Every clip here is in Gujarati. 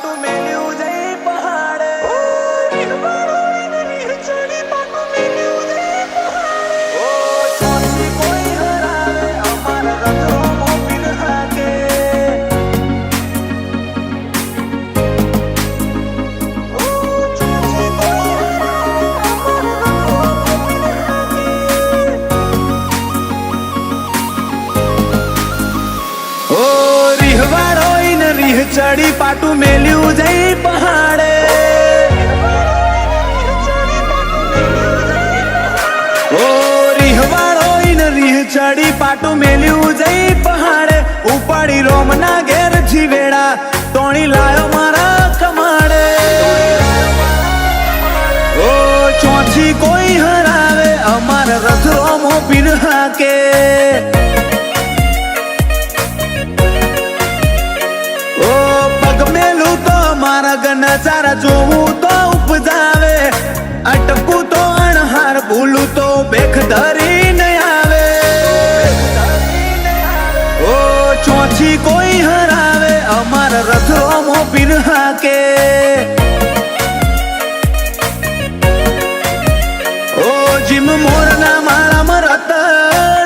પાટું મેલ્યું જઈ પહાડે ચડી પાટું મેલ્યું જઈ પહાડે ઓ ચોથી કોઈ હરાવે અમારા રથો મોપીન હાકે ઓ ચોથી કોઈ હરાવે અમારા રથો મોપીન હાકે રીહ ચડી પાટું મેલ્યું જઈ પહાડે ઓ રીહવાળો રીહ ચડી પાટું મેલ્યું જઈ પહાડે ઉપાડી રોમના ઘેર જીવેડા તોણી લાયો મારા કમાડે ઓ ચોથી કોઈ હરાવે અમારા રથ રોમો પીર હાકે નજારા જોવું તો ઉપજાવે અટકું તો અણહાર ભૂલું તો બેખ ધરીને આવે ઓ ચોથી કોઈ હરાવે અમારા રથો મોપીર હાકે ઓ જીમ મોરના માળામાં રત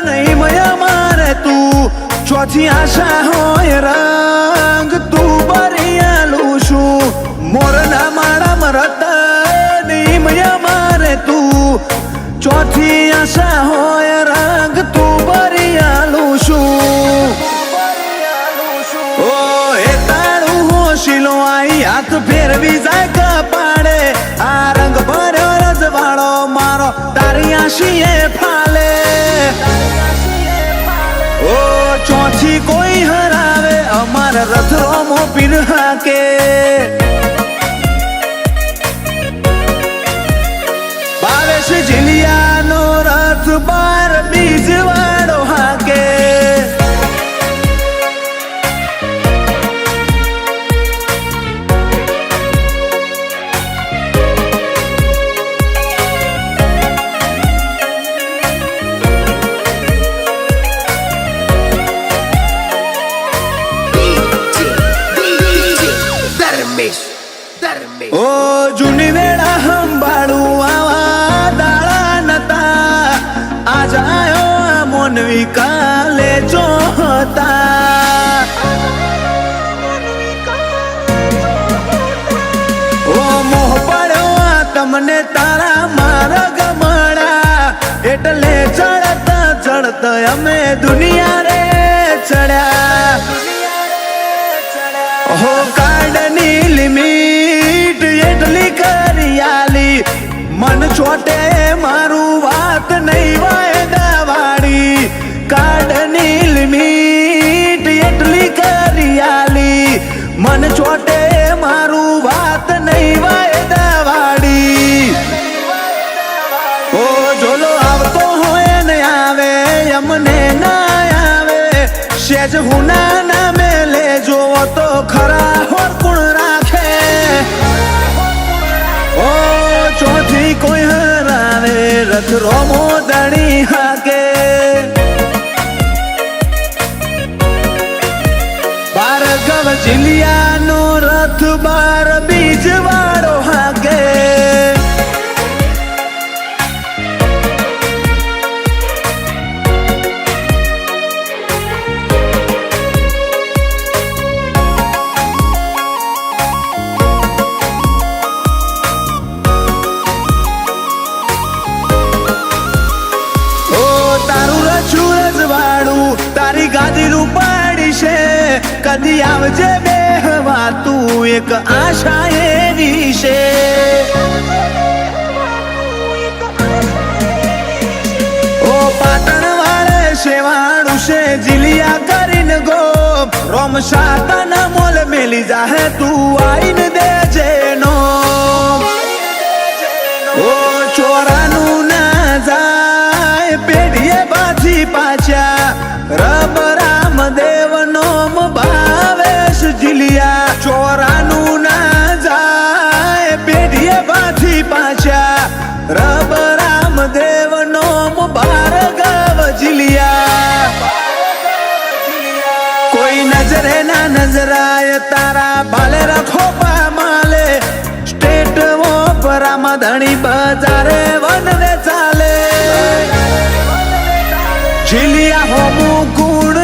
નહીં મય મારે તું ચોથી આશા હોય રંગ તું બરિયાલું છું મોરના માળા મરત નિમય મારે તું ચોથી આશા હોય રંગ તું બરિયાલું છું ઓ એ તાળું હોશીલો આઈ હાથ ફેરવી જાય કપાડે આ રંગ ભર્યો રજવાળો મારો તારી આશીએ ફાલે ઓ ચોથી કોઈ હરાવે અમારા રથ રોમો પીર હાકે જીલિયાનો રથ બાર બીજ વાળો હાકે ઓ જૂની વેળા સંભાળું આવા દાળા નતા આજ આયો આ મોનવી કાલે જોતા ઓ મોહ પડ્યો આ તમને તારા મારા ગમણા એટલે ચડતા ચડતા અમે દુનિયા રે ચડ્યા હો કાઢની લિમિટ એટલી કરિયાલી મન છોટે મારું વાત નહીં વાયદા વાળી કાઢની લિમિટ એટલી કરિયાલી મન છોટે મારું વાત નહીં વાયદા વાળી ઓ જોલો આવતો હોય ને આવે અમને ના આવે સેજ હુના નામે લેજો તો ખરા હોર કુણ રાખે ઓ ચોથી કોઈ હરાવે રથ રોમો દણી હાકે ભાર્ગવ જીલિયાનો રથ બાર બીજ વાળો હાકે તારી ગાદી રૂપાડી છે કદી આવજે બેહવા તું એક આશા એવી છે ઓ પાટણ વાળે શેવાણું છે જીલિયા કરીને ગો રોમ સાતન મોલ મેલી જાહે તું આઈને દેજે નો ઓ ચોરાનું ના જાય પેઢીએ બાજી પાછા રબ રામદેવ નોમ ભાવેશ જીલિયા ચોરાનું ના જાય પેઢીએ બાજી પાછા રબ રામદેવ નોમ ભાર્ગવ જીલિયા કોઈ નજર નજરે ના નજરાય તારા ભાલે રખો પામાલે સ્ટેટ ઓપરામાં ધણી બજારે વનવે ચાલે ઝીલિયા હોમું ગુણ